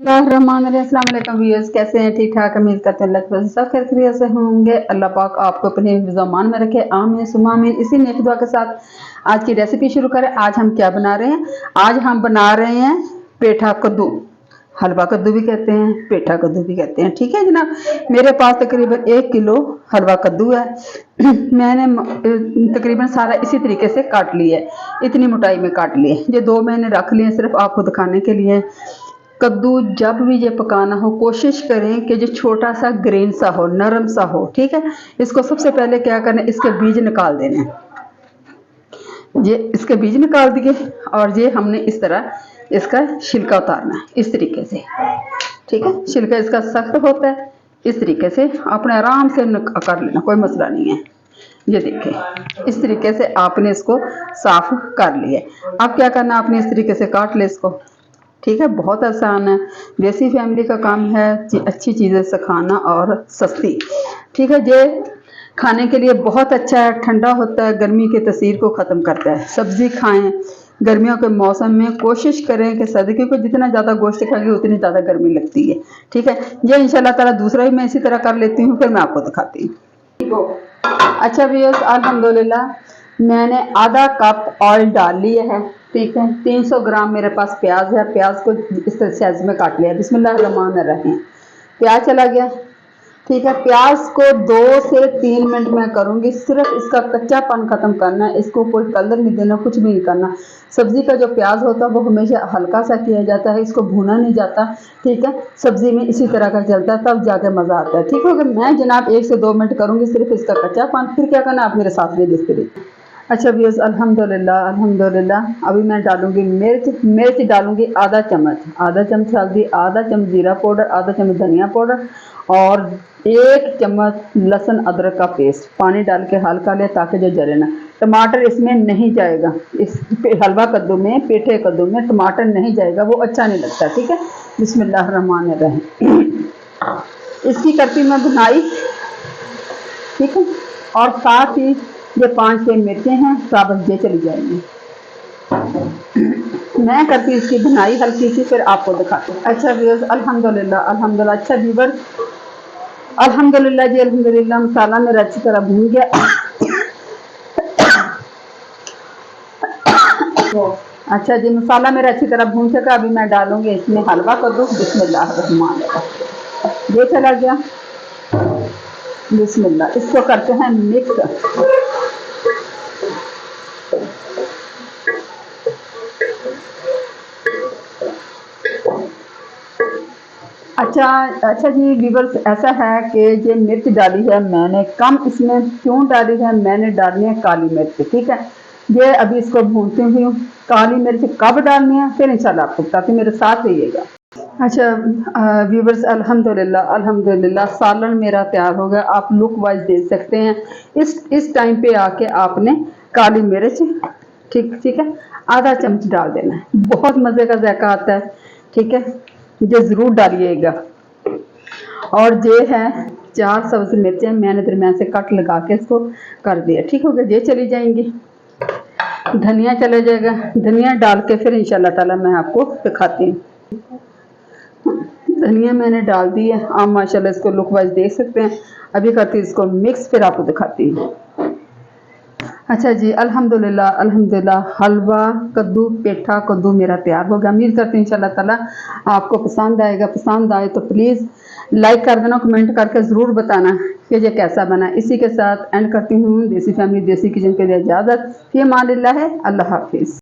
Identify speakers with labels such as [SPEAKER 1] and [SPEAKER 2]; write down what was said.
[SPEAKER 1] अस्सलाम वालेकुम व्यूअर्स, कैसे हैं? ठीक ठाक, उम्मीद करते हैं अल्लाह की वजह से सब खैरियत से होंगे। अल्लाह पाक आपको अपने ज़मान में रखे, आमीन सुम्मा आमीन। इसी नेक दुआ के साथ आज की रेसिपी शुरू करें। आज हम क्या बना रहे हैं? आज हम बना रहे हैं पेठा कद्दू। हलवा कद्दू भी कहते हैं, पेठा कद्दू भी कहते हैं। ठीक है जनाब, मेरे पास तकरीबन 1 किलो हलवा कद्दू है। मैंने तकरीबन सारा इसी तरीके से काट लिया है, इतनी मोटाई में काट लिए। ये 2 मैंने रख लिए सिर्फ आपको दिखाने के लिए। कद्दू जब भी ये पकाना हो कोशिश करें कि जो छोटा सा ग्रेन सा हो, नरम सा हो। ठीक है, इसको सबसे पहले क्या करना है, इसके बीज निकाल देने हैं। ये इसके बीज निकाल दिए और ये हमने इस तरह इसका छिलका उतारना है इस तरीके से। ठीक है, छिलका इसका सख्त होता है, इस तरीके से अपने आराम से कर लेना, कोई मसला नहीं है। ये देखिए इस तरीके से आपने इसको साफ कर लिया। अब क्या करना, आपने इस तरीके से काट ले इसको। ठीक है, बहुत आसान है, देसी फैमिली का काम है अच्छी चीज़ें सिखाना और सस्ती। ठीक है, ये खाने के लिए बहुत अच्छा है, ठंडा होता है, गर्मी के तसीर को ख़त्म करता है। सब्ज़ी खाएं गर्मियों के मौसम में, कोशिश करें कि सर्दी, क्योंकि जितना ज़्यादा गोश्त खाएंगे उतनी ज़्यादा गर्मी लगती है। ठीक है, ये इंशाल्लाह ताला दूसरा ही मैं इसी तरह कर लेती हूँ, फिर मैं आपको दिखाती हूँ। अच्छा व्यूअर्स, अल्हम्दुलिल्लाह मैंने आधा कप ऑयल डाल लिया है। ठीक है, 300 ग्राम मेरे पास प्याज है, प्याज को इस तरह साइज में काट लिया। बिस्मिल्लाहिर्रहमानिर्रहीम। प्याज चला गया। ठीक है, प्याज को 2 से 3 मिनट में करूँगी, सिर्फ इसका कच्चापन ख़त्म करना है। इसको कोई कलर नहीं देना, कुछ भी नहीं करना। सब्ज़ी का जो प्याज होता है वो हमेशा हल्का सा किया जाता है, इसको भूना नहीं जाता। ठीक है, सब्ज़ी में इसी तरह का चलता है, तब जाके मज़ा आता है। ठीक है, मैं जनाब 1 से 2 मिनट करूँगी सिर्फ इसका कच्चापन, फिर क्या करना आप मेरे साथ में देखते रहिए। अच्छा व्यूअर्स, अल्हम्दुलिल्लाह अल्हम्दुलिल्लाह अभी मैं डालूंगी मिर्च डालूंगी आधा चम्मच हल्दी, आधा चम्मच जीरा पाउडर, आधा चम्मच धनिया पाउडर और 1 चम्मच लहसुन अदरक का पेस्ट। पानी डाल के हल्का ले ताकि जो जले ना। टमाटर इसमें नहीं जाएगा, इस हलवा कद्दू में, पेठे कद्दू में टमाटर नहीं जाएगा, वो अच्छा नहीं लगता। ठीक है, बिस्मिल्लाहिर्रहमानिर्रहीम। इसकी करती मैं भुनाई। ठीक है, और साथ ही ये 5-6 मिर्चें हैं, साबुत ये चली जाएंगी। मैं करती इसकी भुनाई हल्की सी, फिर आपको दिखाती हूँ। अच्छा व्यूअर्स, अल्हम्दुलिल्लाह अच्छा व्यूअर्स, अल्हम्दुलिल्लाह जी अल्हम्दुलिल्लाह, मसाला मेरा अच्छी तरह भून गया। अच्छा जी, मसाला मेरा अच्छी तरह भून चुका। अभी मैं डालूंगी इसमें हलवा कद्दू। बिस्मिल्लाहिर्रहमानिर्रहीम। ये चला गया। बिस्मिल्लाह, इसको करते हैं मिक्स। अच्छा जी व्यूअर्स, ऐसा है कि ये मिर्च डाली है मैंने कम। इसमें क्यों डाली है? मैंने डालनी है काली मिर्च। ठीक है, ये अभी इसको भूनती हुई। काली मिर्च कब डालनी है फिर इंशाल्लाह आपको बताती, मेरे साथ रहिएगा। अच्छा व्यूअर्स, अल्हम्दुलिल्लाह सालन मेरा तैयार हो गया। आप लुक वाइज देख सकते हैं। इस टाइम पे आके आपने काली मिर्च ठीक है आधा चम्मच डाल देना है, बहुत मज़े का जायका आता है। ठीक है, ये ज़रूर डालिएगा। और ये है 4 सब्ज़ मिर्चें मैंने दरमियान से कट लगा के इसको कर दिया। ठीक हो गया, ये चली जाएंगी। धनिया चला जाएगा, धनिया डाल के फिर इंशाल्लाह ताला मैं आपको दिखाती हूँ। धनिया मैंने डाल दी है, आप माशाल्लाह इसको लुक वाइज देख सकते हैं। अभी करती हूँ इसको मिक्स, फिर आपको दिखाती हूँ। अच्छा जी, अल्हम्दुलिल्लाह हलवा कद्दू, पेठा कद्दू मेरा तैयार हो गया। उम्मीद करती हूँ इंशाल्लाह ताला आपको पसंद आएगा। पसंद आए तो प्लीज़ लाइक कर देना, कमेंट करके ज़रूर बताना कि ये कैसा बना। इसी के साथ एंड करती हूँ। देसी फैमिली देसी किचन के लिए इजाज़त। फ़ी अमानिल्लाह है, अल्लाह हाफिज़।